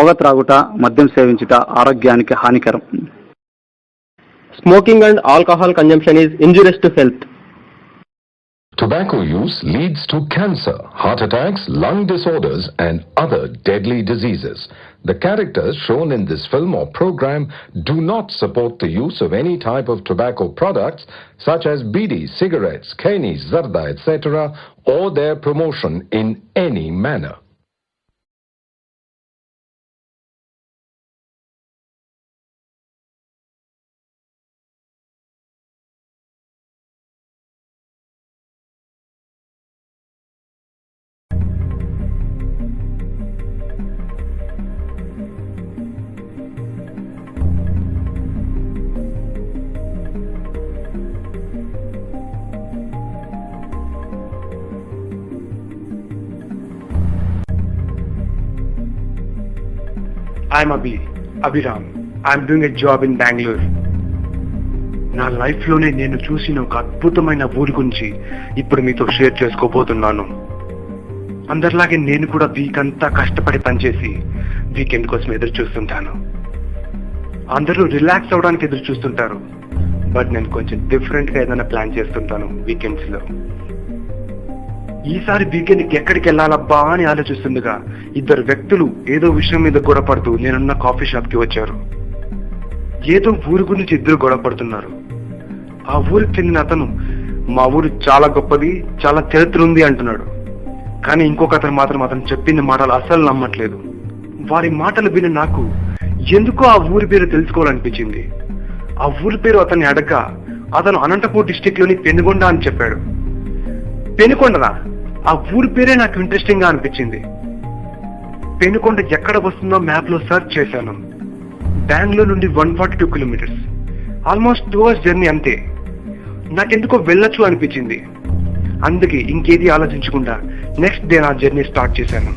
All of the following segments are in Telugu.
పొగ త్రాగుట, మద్యం సేవించుట ఆరోగ్యానికి హానికరం. Smoking and alcohol consumption is injurious to health. Tobacco use leads to cancer, heart attacks, lung disorders, and other deadly diseases. The characters shown in this film or program do not support the use of any type of tobacco products such as bidi, cigarettes, keni, zarda, etc., or their promotion in any manner. I'm Abhiram. I'm doing a job in Bangalore. నా లైఫ్లోనే నేను చూసిన ఒక అద్భుతమైన ఊరి గురించి ఇప్పుడు మీతో షేర్ చేసుకోబోతున్నాను. అందరిలాగే నేను కూడా వీక్ అంతా కష్టపడి పనిచేసి వీకెండ్ కోసం ఎదురు చూస్తుంటాను. అందరూ రిలాక్స్ అవడానికి ఎదురు చూస్తుంటారు, బట్ నేను కొంచెం డిఫరెంట్గా ఏదైనా ప్లాన్ చేస్తుంటాను వీకెండ్స్లో. ఈసారి వీకెండ్కి ఎక్కడికి వెళ్ళాలబ్బా అని ఆలోచిస్తుండగా ఇద్దరు వ్యక్తులు ఏదో విషయం మీద గొడవపడుతూ నేనున్న కాఫీ షాప్కి వచ్చారు. ఏదో ఊరి గురించి ఇద్దరు గొడవపడుతున్నారు. ఆ ఊరికి చెందిన అతను మా ఊరు చాలా గొప్పది, చాలా చరిత్ర ఉంది అంటున్నాడు. కానీ ఇంకొక అతను మాత్రం అతను చెప్పిన మాటలు అస్సలు నమ్మట్లేదు. వారి మాటలు విని నాకు ఎందుకో ఆ ఊరి పేరు తెలుసుకోవాలనిపించింది. ఆ ఊరి పేరు అతన్ని అడగ్గా అతను అనంతపూర్ డిస్టిక్ లోని పెనుగొండ అని చెప్పాడు. పెనుకొండనా? ఆ ఊరి పేరే నాకు ఇంట్రెస్టింగ్ గా అనిపించింది. పెనుకొండ ఎక్కడ వస్తుందో మ్యాప్ లో సెర్చ్ చేశాను. బెంగళూరు నుండి 142 కిలోమీటర్స్, ఆల్మోస్ట్ 2 hours జర్నీ అంతే. నాకెందుకో వెళ్ళొచ్చు అనిపించింది. అందుకే ఇంకేది ఆలోచించకుండా నెక్స్ట్ డే నా జర్నీ స్టార్ట్ చేశాను.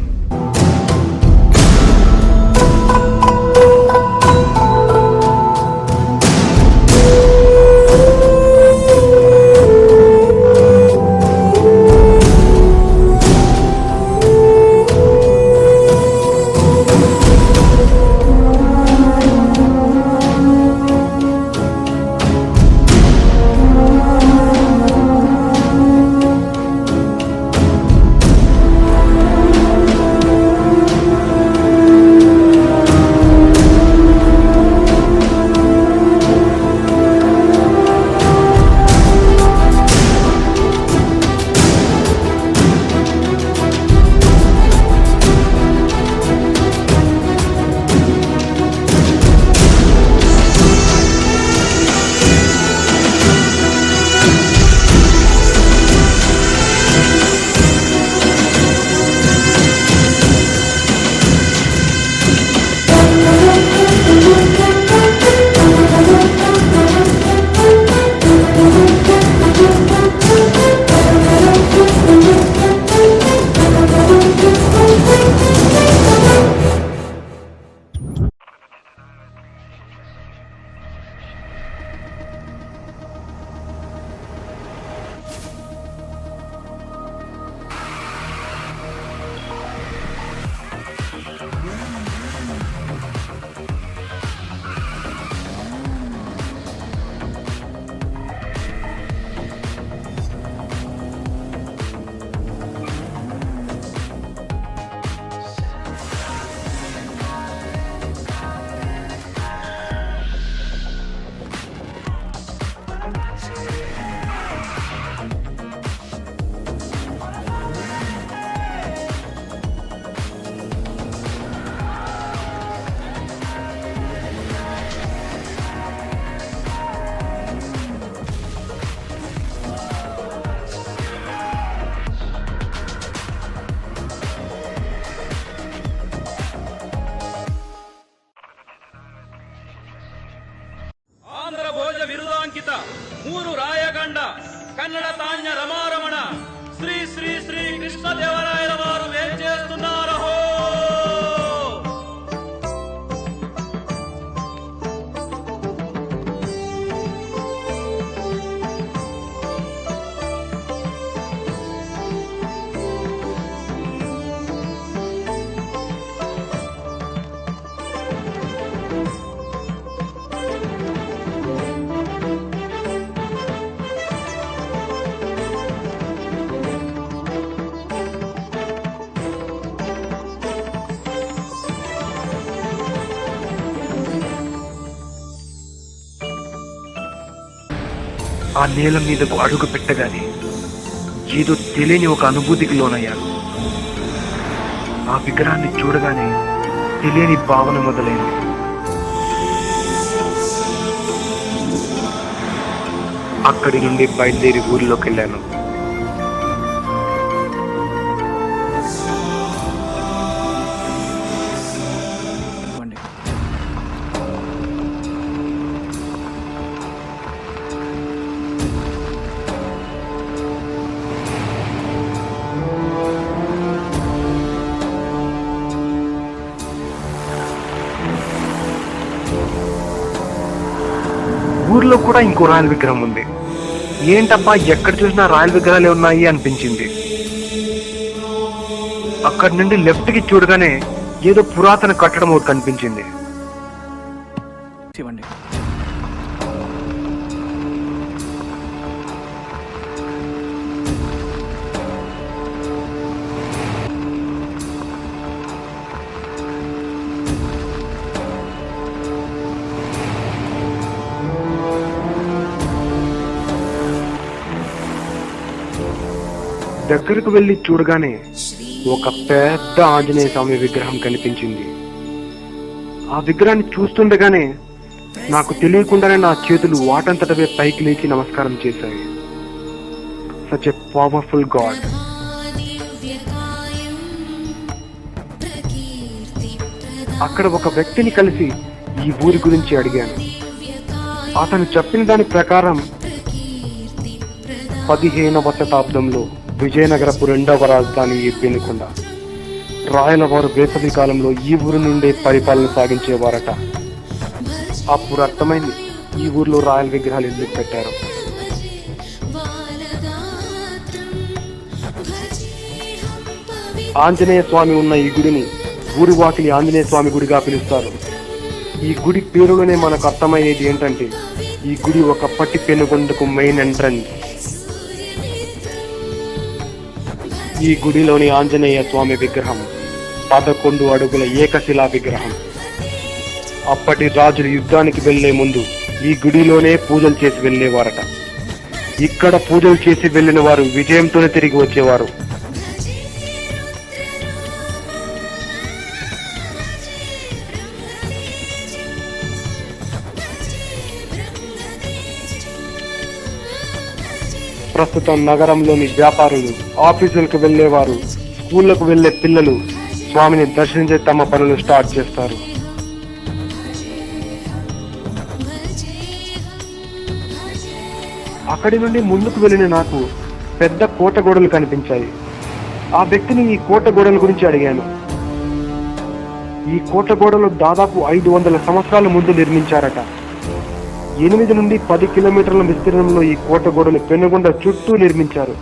ಬಿರುದಾಂಕಿತ ಮೂರು ರಾಯಗಂಡ ಕನ್ನಡ ತಾಣ್ಯ ರಮಾರಮಣ శ్రీ శ్రీ శ్రీ కృష్ణదేవరాయల వారు వేంచేస్తున్నారు. ఆ నేల మీదకు అడుగు పెట్టగానే ఏదో తెలియని ఒక అనుభూతికి లోనయ్యాను. ఆ విగ్రహాన్ని చూడగానే తెలియని భావన మొదలైంది. అక్కడి నుండి బయలుదేరి ఊరిలోకి వెళ్ళాను. ఊర్లో కూడా ఇంకో రాయల విగ్రహం ఉంది. ఏంటబ్బా ఎక్కడ చూసినా రాయల విగ్రహాలే ఉన్నాయి అనిపించింది. అక్కడి నుండి లెఫ్ట్ కి చూడగానే ఏదో పురాతన కట్టడం ఒకటి కనిపించింది. దగ్గరకు వెళ్లి చూడగానే ఒక పెద్ద ఆంజనేయ స్వామి విగ్రహం కనిపించింది. ఆ విగ్రహాన్ని చూస్తుండగానే నాకు తెలియకుండానే నా చేతులు వాటంతటవే పైకి లేచి నమస్కారం చేశాయి. Such a powerful God. అక్కడ ఒక వ్యక్తిని కలిసి ఈ ఊరి గురించి అడిగాను. అతను చెప్పిన దాని ప్రకారం 15వ శతాబ్దంలో విజయనగరపు 2వ రాజధాని ఈ పెనుకొండ. రాయల వారు వేసవి కాలంలో ఈ ఊరు నుండే పరిపాలన సాగించేవారట. అప్పుడు అర్థమైంది ఈ ఊర్లో రాయల విగ్రహాలు ఎందుకు పెట్టారు. ఆంజనేయ స్వామి ఉన్న ఈ గుడిని ఊరి వాకిలి ఆంజనేయ స్వామి గుడిగా పిలుస్తారు. ఈ గుడి పేరులోనే మనకు అర్థమయ్యేది ఏంటంటే ఈ గుడి ఒకప్పటి పెనుగొండకు మెయిన్ ఎంట్రన్స్. ఈ గుడిలోని ఆంజనేయ స్వామి విగ్రహం 11 అడుగుల ఏకశిలా విగ్రహం. అప్పటి రాజులు యుద్ధానికి వెళ్లే ముందు ఈ గుడిలోనే పూజలు చేసి వెళ్లేవారట. ఇక్కడ పూజలు చేసి వెళ్లిన వారు విజయంతోనే తిరిగి వచ్చేవారు. ప్రస్తుతం నగరంలోని వ్యాపారులు, ఆఫీసులకు వెళ్లేవారు, స్కూళ్లకు వెళ్లే పిల్లలు స్వామిని దర్శించే తమ పనులు స్టార్ట్ చేస్తారు. అక్కడి నుండి ముందుకు వెళ్లిన నాకు పెద్ద కోట గోడలు కనిపించాయి. ఆ వ్యక్తిని ఈ కోట గోడల గురించి అడిగాను. ఈ కోట గోడలు దాదాపు 500 సంవత్సరాల ముందు నిర్మించారట. 8 నుండి 10 కిలోమీటర్ల విస్తీర్ణంలో ఈ కోట గోడలు పెనుగొండ చుట్టూ నిర్మించారు.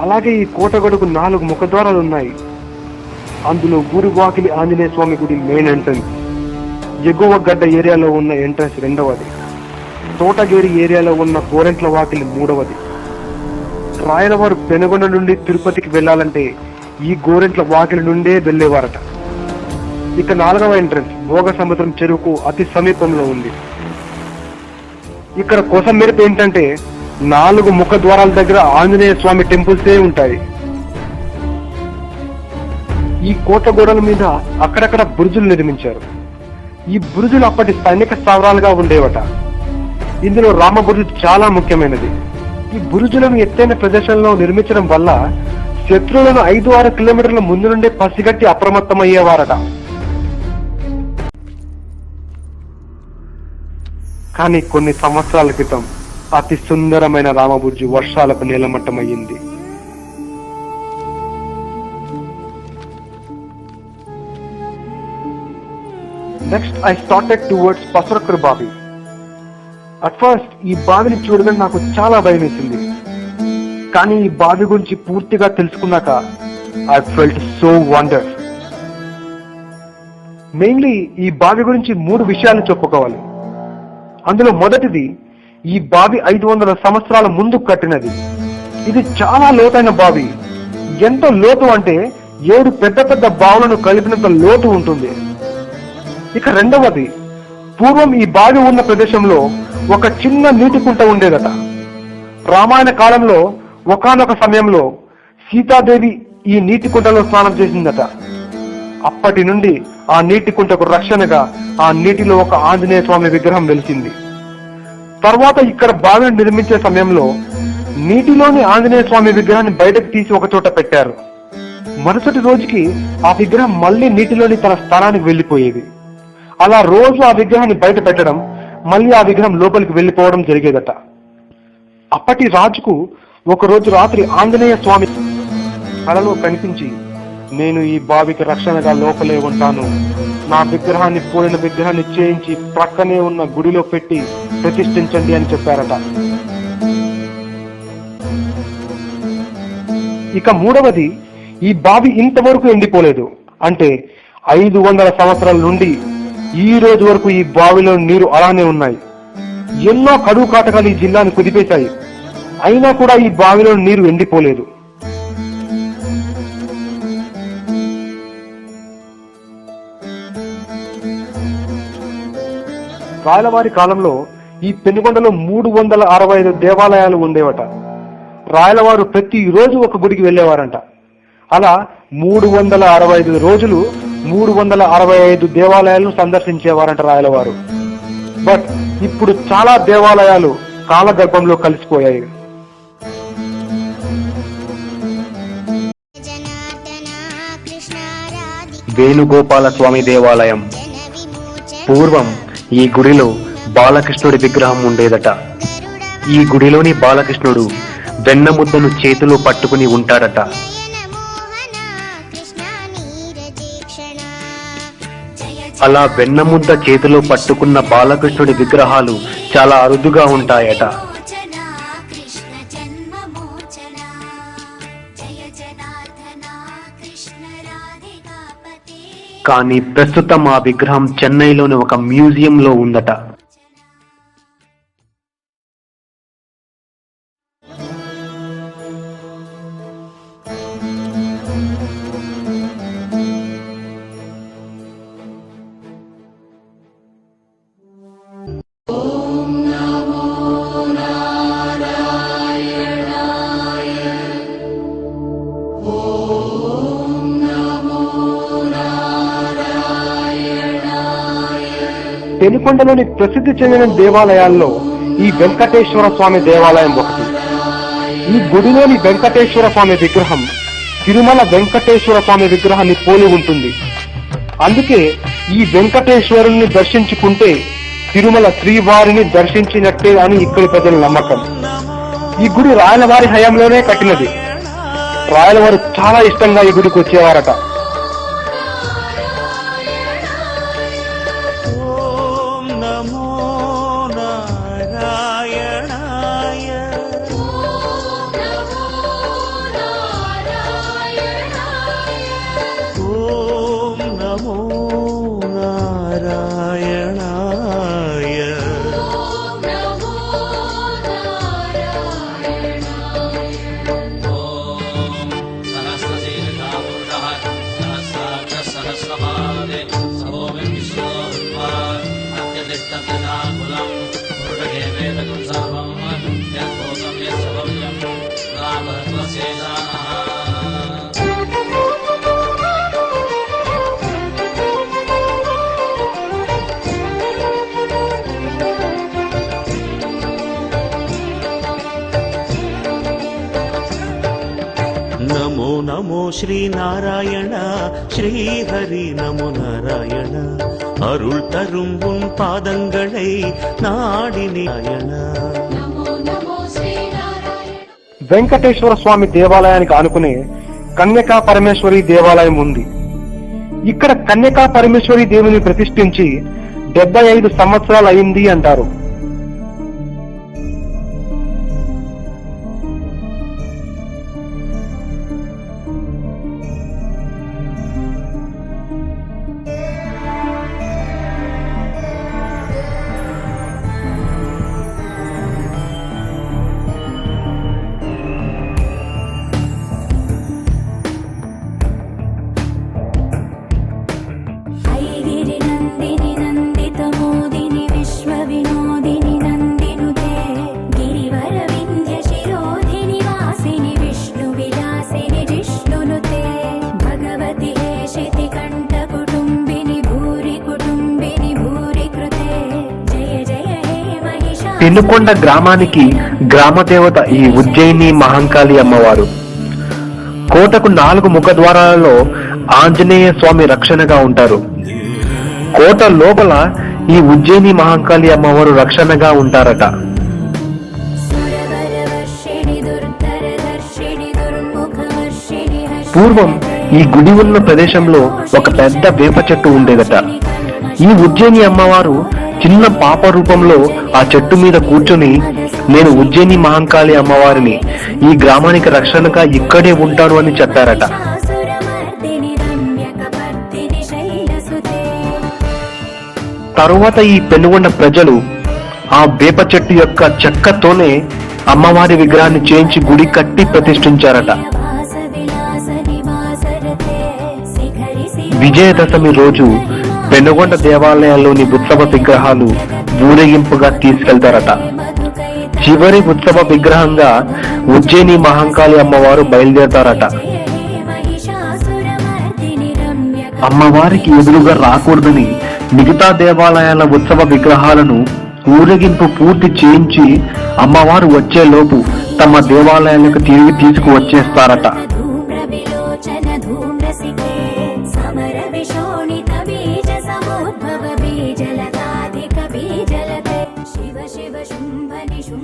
అలాగే ఈ కోట గోడకు 4 ముఖద్వారాలు ఉన్నాయి. అందులో ఊరి వాకిలి ఆంజనేయ స్వామి గుడి మెయిన్ ఎంట్రన్స్, ఎగువ గడ్డ ఏరియాలో ఉన్న ఎంట్రన్స్ 2వది, తోటగేరి ఏరియాలో ఉన్న గోరెంట్ల వాకిలి 3వది. రాయలవారు పెనుగొండ నుండి తిరుపతికి వెళ్లాలంటే ఈ గోరెంట్ల వాకిలి నుండే వెళ్లేవారట. ఇక 4వ ఎంట్రన్స్ భోగ సముద్రం చెరువుకు అతి సమీపంలో ఉంది. ఇక్కడ కోసం మెరుపు ఏంటంటే 4 ముఖ ద్వారాల దగ్గర ఆంజనేయ స్వామి టెంపుల్సే ఉంటాయి. ఈ కోట గోడల మీద అక్కడక్కడ బురుజులు నిర్మించారు. ఈ బురుజులు అప్పటి సైనిక స్థావరాలుగా ఉండేవట. ఇందులో రామ బురుజు చాలా ముఖ్యమైనది. ఈ బురుజులను ఎత్తైన ప్రదేశంలో నిర్మించడం వల్ల శత్రువులను 5-6 కిలోమీటర్ల ముందు నుండే పసిగట్టి అప్రమత్తమయ్యేవారట. కానీ కొన్ని సంవత్సరాల క్రితం అతి సుందరమైన రామబుర్జు వర్షాలకు నీలమట్టమయ్యింది. నెక్స్ట్ ఐ స్టార్టెడ్ టువర్డ్స్ పసరక్కర్ బావి. అట్ ఫస్ట్ ఈ బావిని చూడగానే నాకు చాలా భయం వేసింది. కానీ ఈ బావి గురించి పూర్తిగా తెలుసుకున్నాక I felt so wonder. Mainly ఈ బావి గురించి 3 విషయాలు చెప్పుకోవాలి. అందులో మొదటిది, ఈ బావి 500 సంవత్సరాల ముందు కట్టినది. ఇది చాలా లోతైన బావి. ఎంత లోతు అంటే 7 పెద్ద పెద్ద బావులను కలిపినంత లోతు ఉంటుంది. ఇక రెండవది, పూర్వం ఈ బావి ఉన్న ప్రదేశంలో ఒక చిన్న నీటి కుంట ఉండేదట. రామాయణ కాలంలో ఒకానొక సమయంలో సీతాదేవి ఈ నీటి కుంటలో స్నానం చేసిందట. అప్పటి నుండి ఆ నీటి కుంటకు రక్షణగా ఆ నీటిలో ఒక ఆంజనేయ స్వామి విగ్రహం వెలిసింది. తర్వాత ఇక్కడ బావిని నిర్మించే సమయంలో నీటిలోని ఆంజనేయ స్వామి విగ్రహాన్ని బయటకు తీసి ఒక చోట పెట్టారు. మరుసటి రోజుకి ఆ విగ్రహం మళ్ళీ నీటిలోని తన స్థానానికి వెళ్లిపోయేది. అలా రోజు ఆ విగ్రహాన్ని బయట పెట్టడం, మళ్ళీ ఆ విగ్రహం లోపలికి వెళ్లిపోవడం జరిగేదట. అప్పటి రాజుకు ఒకరోజు రాత్రి ఆంజనేయ స్వామి కలలో కనిపించి, నేను ఈ బావికి రక్షణగా లోపలే ఉంటాను, నా విగ్రహాన్ని పోలిన విగ్రహాన్ని చేయించి ప్రక్కనే ఉన్న గుడిలో పెట్టి ప్రతిష్ఠించండి అని చెప్పారట. ఇక మూడవది, ఈ బావి ఇంతవరకు ఎండిపోలేదు. అంటే 500 సంవత్సరాల నుండి ఈ రోజు వరకు ఈ బావిలో నీరు అలానే ఉన్నాయి. ఎన్నో కరువు కాటకాలు ఈ జిల్లాను కుదిపేశాయి, అయినా కూడా ఈ బావిలో నీరు ఎండిపోలేదు. రాయలవారి కాలంలో ఈ పెనుగొండలో 365 దేవాలయాలు ఉండేవట. రాయలవారు ప్రతి రోజు ఒక గుడికి వెళ్ళేవారంట. అలా 365 రోజులు 365 దేవాలయాలను సందర్శించేవారంట రాయలవారు. బట్ ఇప్పుడు చాలా దేవాలయాలు కాలగర్భంలో కలిసిపోయాయి. వేణుగోపాల స్వామి దేవాలయం. పూర్వం ఈ గుడిలో బాలకృష్ణుడి విగ్రహం ఉండేదట. ఈ గుడిలోని బాలకృష్ణుడు వెన్నముద్దను చేతిలో పట్టుకుని ఉంటాడట. అలా వెన్నముద్ద చేతిలో పట్టుకున్న బాలకృష్ణుడి విగ్రహాలు చాలా అరుదుగా ఉంటాయట. కానీ ప్రస్తుతం ఆ విగ్రహం చెన్నైలోని ఒక మ్యూజియంలో ఉందట. పెనుకొండలోని ప్రసిద్ధి చెందిన దేవాలయాల్లో ఈ వెంకటేశ్వర స్వామి దేవాలయం ఒకటి. ఈ గుడిలోని వెంకటేశ్వర స్వామి విగ్రహం తిరుమల వెంకటేశ్వర స్వామి విగ్రహాన్ని పోలి ఉంటుంది. అందుకే ఈ వెంకటేశ్వరుణ్ణి దర్శించుకుంటే తిరుమల శ్రీవారిని దర్శించినట్టే అని ఇక్కడి ప్రజల నమ్మకం. ఈ గుడి రాయలవారి హయాంలోనే కట్టినది. రాయలవారు చాలా ఇష్టంగా ఈ గుడికి వచ్చేవారట. నమో నమో శ్రీనారాయణ ஸ்ரீஹரி நமோ நாராயண அருள் தரும் உன் பாதங்களை நாடி நாராயణ. వెంకటేశ్వర స్వామి దేవాలయానికి ఆనుకునే కన్యకా పరమేశ్వరి దేవాలయం ఉంది. ఇక్కడ కన్యకా పరమేశ్వరి దేవుని ప్రతిష్ఠించి 75 సంవత్సరాలు అయింది అంటారు. गिरि नन्दिनि नन्दित मोदिनि పెనుకొండ గ్రామానికి గ్రామదేవత ఈ ఉజ్జయిని మహంకాళి అమ్మవారు. కోటకు 4 ముఖద్వారాలలో ఆంజనేయ స్వామి రక్షణగా ఉంటారు. కోట లోపల ఈ ఉజ్జయిని మహంకాళి అమ్మవారు రక్షణగా ఉంటారట. పూర్వం ఈ గుడి ఉన్న ప్రదేశంలో ఒక పెద్ద వేప చెట్టు ఉండేదట. ఈ ఉజ్జయిని అమ్మవారు చిన్న పాప రూపంలో ఆ చెట్టు మీద కూర్చొని, నేను ఉజ్జయిని మహంకాళి అమ్మవారిని, ఈ గ్రామానికి రక్షణగా ఇక్కడే ఉంటాను అని చెప్పారట. తరువాత ఈ పెనుగొండ ప్రజలు ఆ వేప చెట్టు యొక్క చెక్కతోనే అమ్మవారి విగ్రహాన్ని చేయించి గుడి కట్టి ప్రతిష్ఠించారట. విజయదశమి రోజు పెనుగొండ దేవాలయాల్లోని ఉత్సవ విగ్రహాలు ఊరేగింపుగా తీసుకెళ్తారట. చివరి ఉత్సవ విగ్రహంగా ఉజ్జయిని మహంకాళి అమ్మవారు బయలుదేరతారట. అమ్మవారికి ఎదురుగా రాకూడదని మిగతా దేవాలయాల ఉత్సవ విగ్రహాలను ఊరేగింపు పూర్తి చేయించి అమ్మవారు వచ్చేలోపు తమ దేవాలయాలకు తిరిగి తీసుకువచ్చేస్తారట.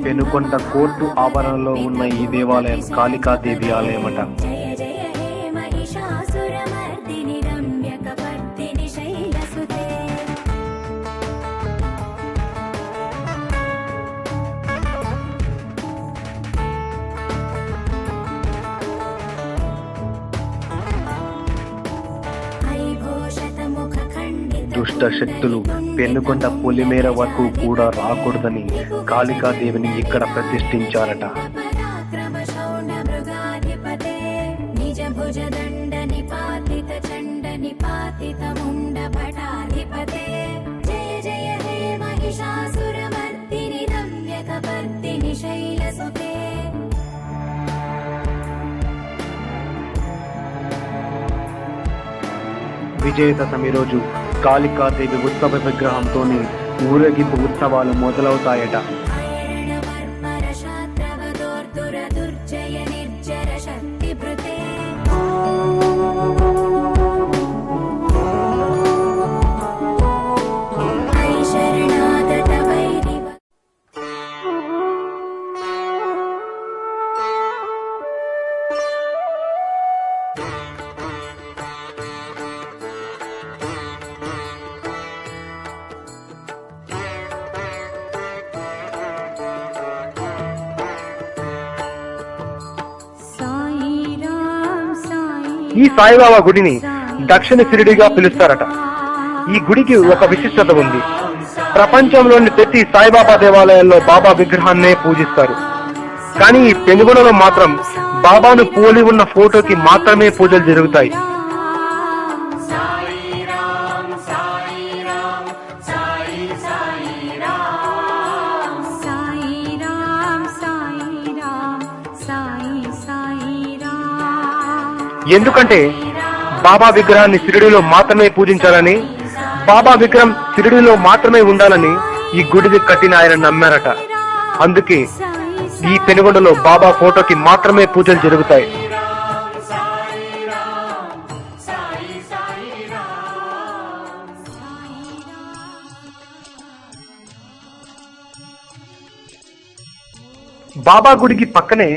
పెనుకొండ కోర్టు ఆవరణలో ఉన్న ఈ దేవాలయం కాళికాదేవి ఆలయమట. దుష్ట శక్తులు పెనుకొండ పొలిమేర వరకు కూడా రాకూడదని కాళికాదేవిని ఇక్కడ ప్రతిష్ఠించారట. విజయదశమి రోజు కాళికాదేవి ఉత్సవ విగ్రహంతోనే ఊరేగింపు ఉత్సవాలు మొదలవుతాయట. ఈ సాయిబాబా గుడిని దక్షిణ షిరిడిగా పిలుస్తారట. ఈ గుడికి ఒక విశిష్టత ఉంది. ప్రపంచంలోని ప్రతి సాయిబాబా దేవాలయాల్లో బాబా విగ్రహాన్నే పూజిస్తారు. కానీ ఈ పెనుగొండలో మాత్రం బాబాను పోలి ఉన్న ఫోటోకి మాత్రమే పూజలు జరుగుతాయి. ఎందుకంటే బాబా విగ్రహాన్ని షిరిడిలో మాత్రమే పూజించాలని, బాబా విగ్రహం షిరిడిలో మాత్రమే ఉండాలని ఈ గుడిని కట్టిన ఆయన నమ్మారట. అందుకే ఈ పెనుగొండలో బాబా ఫోటోకి మాత్రమే పూజలు జరుగుతాయి. బాబా గుడికి పక్కనే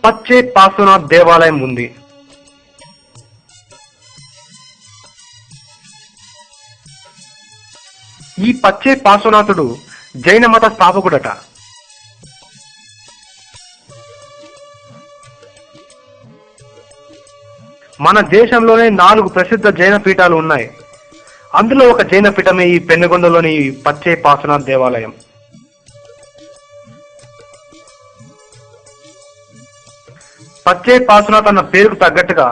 పచ్చే పార్శ్వనాథ్ దేవాలయం ఉంది. ఈ పచ్చే పార్శ్వనాథుడు జైన మత స్థాపకుడట. మన దేశంలోనే 4 ప్రసిద్ధ జైన పీఠాలు ఉన్నాయి. అందులో ఒక జైన పీఠమే ఈ పెనుగొండలోని పచ్చే పార్శ్వనాథ్ దేవాలయం. పచ్చే పార్శ్వనాథ్ అన్న పేరుకు తగ్గట్టుగా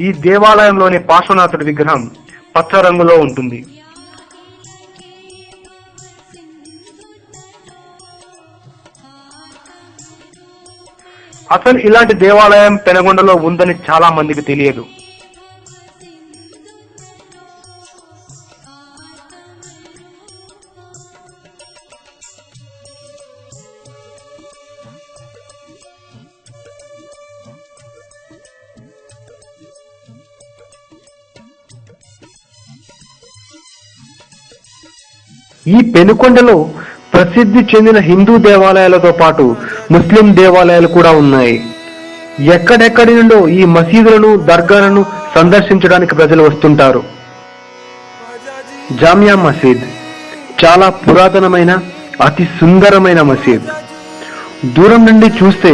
ఈ దేవాలయంలోని పార్శ్వనాథుడి విగ్రహం పచ్చ రంగులో ఉంటుంది. అసలు ఇలాంటి దేవాలయం పెనుగొండలో ఉందని చాలా మందికి తెలియదు. ఈ పెనుకొండలో ప్రసిద్ధి చెందిన హిందూ దేవాలయాలతో పాటు ముస్లిం దేవాలయాలు కూడా ఉన్నాయి. ఎక్కడెక్కడి నుండో ఈ మసీదులను, దర్గాలను సందర్శించడానికి ప్రజలు వస్తుంటారు. జామియా మసీద్ చాలా పురాతనమైన, అతి సుందరమైన మసీద్. దూరం నుండి చూస్తే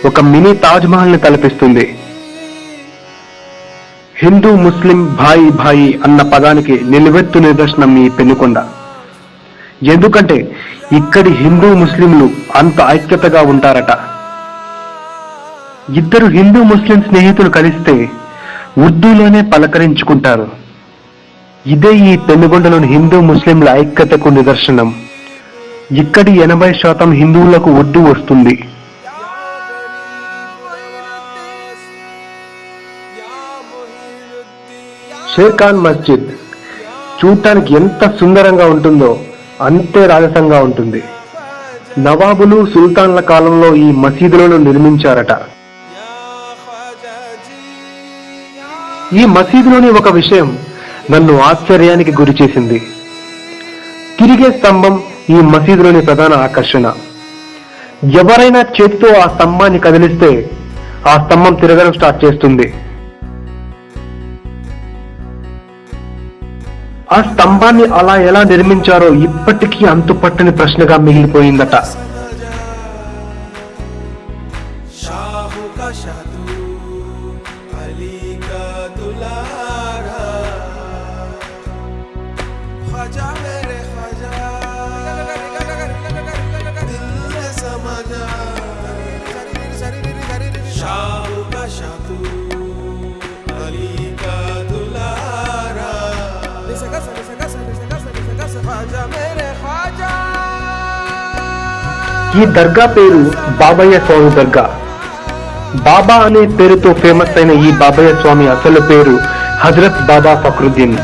ఒక మినీ తాజ్ మహల్ ని తలపిస్తుంది. హిందూ ముస్లిం భాయి భాయి అన్న పదానికి నిలువెత్తు నిదర్శనం ఈ పెనుకొండ. ఎందుకంటే ఇక్కడి హిందూ ముస్లింలు అంత ఐక్యతగా ఉంటారట. ఇద్దరు హిందూ ముస్లిం స్నేహితులు కలిస్తే ఉర్దూలోనే పలకరించుకుంటారు. ఇదే ఈ పెనుగొండలోని హిందూ ముస్లింల ఐక్యతకు నిదర్శనం. ఇక్కడి 80% హిందువులకు ఉర్దూ వస్తుంది. షేర్ ఖాన్ మస్జిద్ చూడటానికి ఎంత సుందరంగా ఉంటుందో అంతే రాజసంగా ఉంటుంది. నవాబులు, సుల్తాన్ల కాలంలో ఈ మసీదులను నిర్మించారట. ఈ మసీదులోని ఒక విషయం నన్ను ఆశ్చర్యానికి గురి చేసింది. తిరిగే స్తంభం ఈ మసీదులోని ప్రధాన ఆకర్షణ. ఎవరైనా చేతితో ఆ స్తంభాన్ని కదిలిస్తే ఆ స్తంభం తిరగడం స్టార్ట్ చేస్తుంది. ఆ స్తంభాన్ని అలా ఎలా నిర్మించారో ఇప్పటికీ అంతుపట్టని ప్రశ్నగా మిగిలిపోయిందట. ఈ దర్గా పేరు బాబయ్య స్వామి దర్గా. బాబా అనే పేరుతో ఫేమస్ అయిన ఈ బాబయ్య స్వామి అసలు పేరు హజరత్ బాబా ఫక్రుద్దీన్.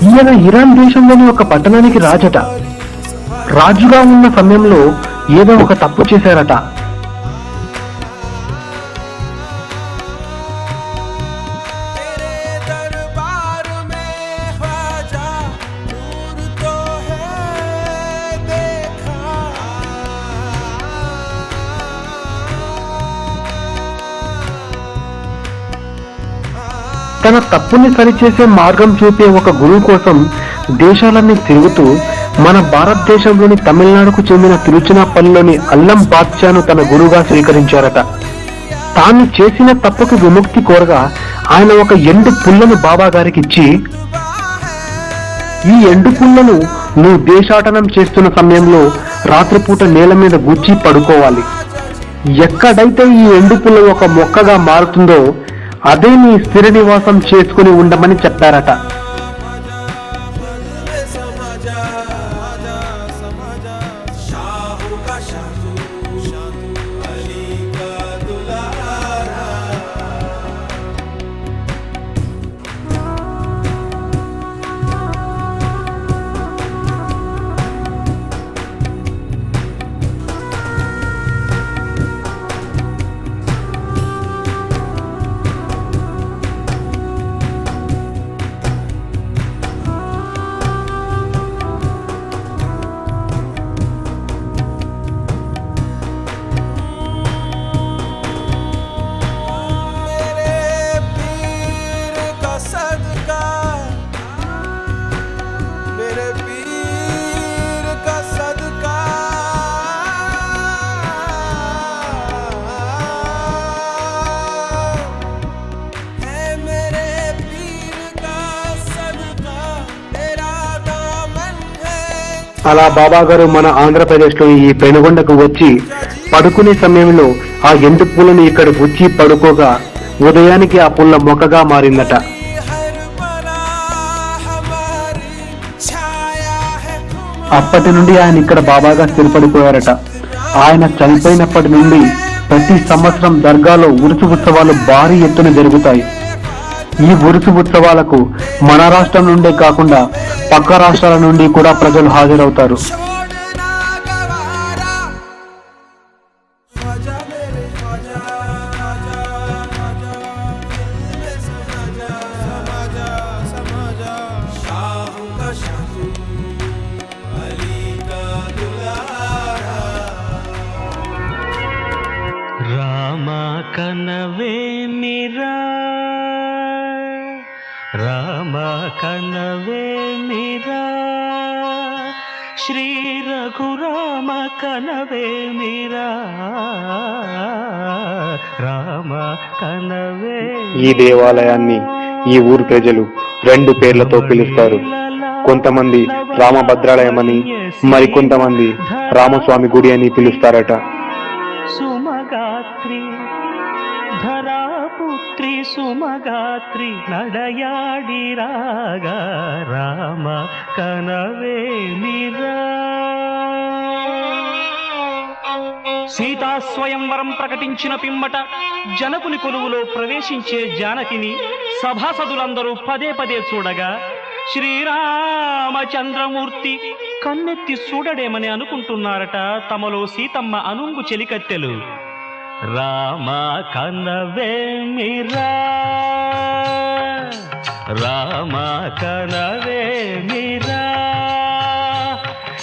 ఈయన ఇరాన్ దేశంలోని ఒక పట్టణానికి రాజట. రాజుగా ఉన్న సమయంలో ఏదో ఒక తప్పు చేశారట. తన తప్పుని సరిచేసే మార్గం చూపే ఒక గురువు కోసం దేశాలన్నీ తిరుగుతూ మన భారతదేశంలోని తమిళనాడుకు చెందిన తిరుచినాపల్లిలోని అల్లం బాద్షాను తన గురువుగా స్వీకరించారట. తాను చేసిన తప్పుకు విముక్తి కోరగా ఆయన ఒక ఎండు పుల్లను బాబా గారికి ఇచ్చి, ఈ ఎండు పుల్లను నువ్వు దేశాటనం చేస్తున్న సమయంలో రాత్రిపూట నేల మీద గుచ్చి పడుకోవాలి. ఎక్కడైతే ఈ ఎండు పుల్ల ఒక మొక్కగా మారుతుందో అదే నీ స్థిర నివాసం చేసుకుని ఉండమని చెప్పారట. అలా బాబా గారు మన ఆంధ్రప్రదేశ్ లో ఈ పెనుగొండకు వచ్చి పడుకునే సమయంలో ఆ ఎండు పూలను ఇక్కడ గుచ్చి పడుకోగా ఉదయానికి ఆ పుల్ల మొక్కగా మారిందట. అప్పటి నుండి ఆయన ఇక్కడ బాబాగా స్థిరపడిపోయారట. ఆయన చనిపోయినప్పటి నుండి ప్రతి సంవత్సరం దర్గాలో ఉరుసు ఉత్సవాలు భారీ ఎత్తున జరుగుతాయి. ఈ ఉరుసు ఉత్సవాలకు మన రాష్ట్రం నుండే కాకుండా పక్క రాష్ట్రాల నుండి కూడా ప్రజలు హాజరవుతారు. రామ కనవే మీరా, రామ కనవే మీరా, శ్రీ రఘురామ కనవే మీరా, రామ కనవే. ఈ దేవాలయాన్ని ఈ ఊరు ప్రజలు 2 పేర్లతో పిలుస్తారు. కొంతమంది రామభద్రాలయమని, మరికొంతమంది రామస్వామి గుడి అని పిలుస్తారట. సుమగాత్రి ధరాపుత్రి సుమగాత్రి నడయాడి రాగా, రామ కనవే మీరా. సీతా స్వయంవరం ప్రకటించిన పిమ్మట జనకుని కొలువులో ప్రవేశించే జానకిని సభాసదులందరూ పదే పదే చూడగా శ్రీరామచంద్రమూర్తి కన్నెత్తి చూడడేమని అనుకుంటున్నారట తమలో సీతమ్మ అనుంగు చెలికత్తెలు. రామ కనవే మీరా, రామ కనవే మీరా,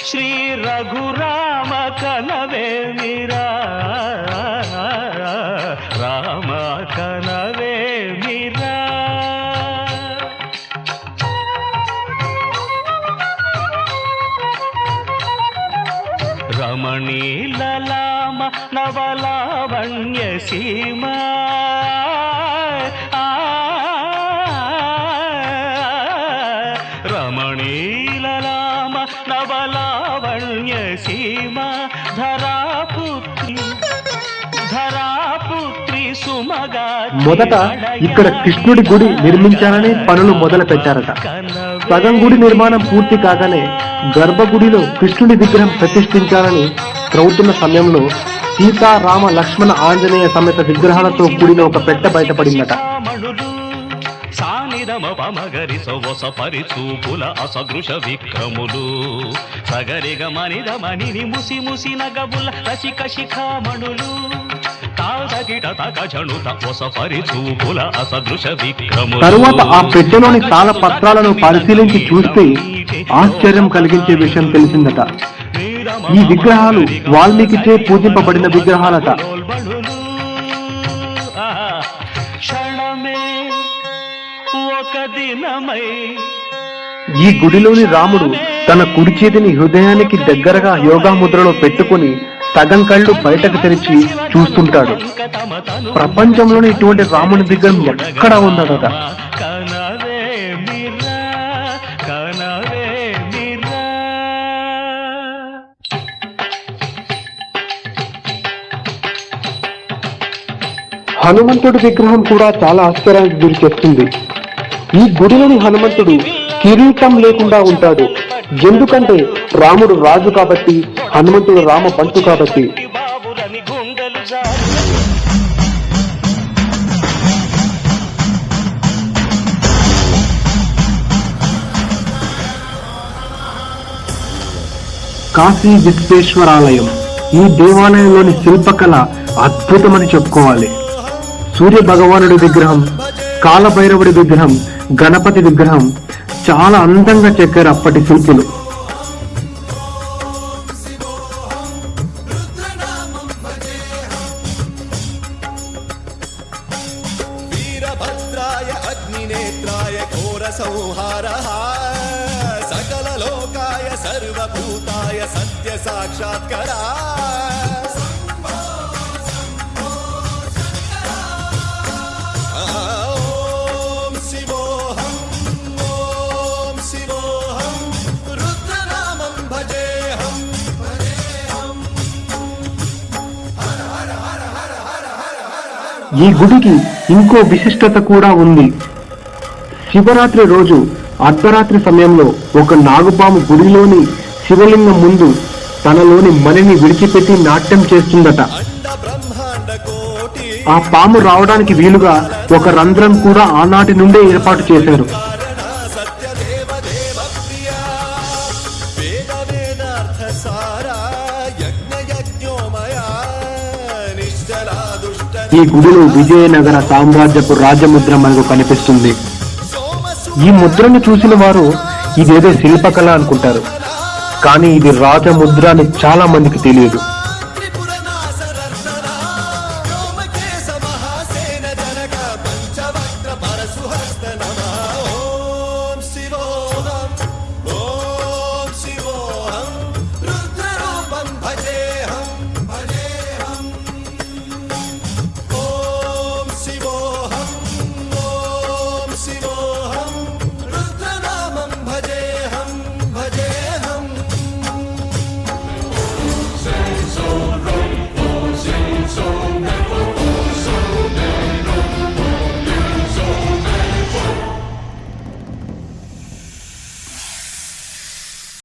శ్రీ రఘురామ కనవే మీరా, రామ కనవే మీరా. రమణీలలామ నవలావణ్య సీమ, రమణీలలామ నవలావణ్య సీమ, ధరాపుత్రి ధరాపుత్రి సుమగా. మొదట ఇక్కడ కృష్ణుడి గుడి నిర్మించాలని పనులు మొదలు పెట్టారట. సగం గుడి నిర్మాణం పూర్తి కాగానే గర్భగుడిలో కృష్ణుడి విగ్రహం ప్రతిష్ఠించాలని త్రవ్వుతున్న సమయంలో సీతా రామ లక్ష్మణ ఆంజనేయ సమేత విగ్రహాలతో కూడిన ఒక పెట్టె బయటపడిందట. సానిదమ పమగరి సొవస పరిచూపుల అసదృశ విక్రములు, సగరిగ మనిద మణిని ముసి ముసి నగబుల రసిక శిఖామణులు, తరువాత ఆ పెట్టెలోని తాళ పత్రాలను పరిశీలించి చూస్తే ఆశ్చర్యం కలిగించే విషయం తెలిసిందట. ఈ విగ్రహాలు వాల్మీకిచే పూజింపబడిన విగ్రహాలట. ఈ గుడిలోని రాముడు తన కుడి చేతిని హృదయానికి దగ్గరగా యోగా ముద్రలో పెట్టుకుని సగం కళ్ళు బయటకు తెరిచి చూస్తుంటాడు. ప్రపంచంలోని ఇటువంటి రాముని విగ్రహం ఎక్కడా ఉందట. హనుమంతుడి విగ్రహం కూడా చాలా ఆశ్చర్యానికి గురి చేస్తుంది. ఈ గుడిలోని హనుమంతుడు కిరీటం లేకుండా ఉంటాడు. ఎందుకంటే రాముడు రాజు కాబట్టి, హనుమంతుడు రామ పంతు కాబట్టి. కాశీ విశ్వేశ్వరాలయం. ఈ దేవాలయంలోని శిల్పకళ అద్భుతమని చెప్పుకోవాలి. సూర్య భగవానుడి విగ్రహం, కాలభైరవుడి విగ్రహం, గణపతి విగ్రహం చాలా అందంగా చెక్కారు అప్పటి శిల్పులు. వీరభద్రాయ అగ్నినేత్రాయ ఘోర సంహారః సకల లోకాయ సర్వభూతాయ సత్య సాక్షాత్కరా. ఈ గుడికి ఇంకో విశిష్టత కూడా ఉంది. శివరాత్రి రోజు అర్ధరాత్రి సమయంలో ఒక నాగుపాము గుడిలోని శివలింగం ముందు తనలోని మణిని విడిచిపెట్టి నాట్యం చేస్తుందట. అండ బ్రహ్మాండ కోటి ఆ పాము రావడానికి వీలుగా ఒక రంధ్రం కూడా ఆనాటి నుండే ఏర్పాటు చేశారు. సత్యదేవ దేవ ప్రియా వేద వేదార్థ సారా యజ్ఞ యజ్ఞోమయా నిశ్చలా దుష్ట ఈ గుడిలో విజయనగర సామ్రాజ్యపు రాజముద్ర మనకు కనిపిస్తుంది. ఈ ముద్రను చూసిన వారు ఇదేదో శిల్పకళ అనుకుంటారు, కానీ ఇది రాజముద్ర అని చాలా మందికి తెలియదు.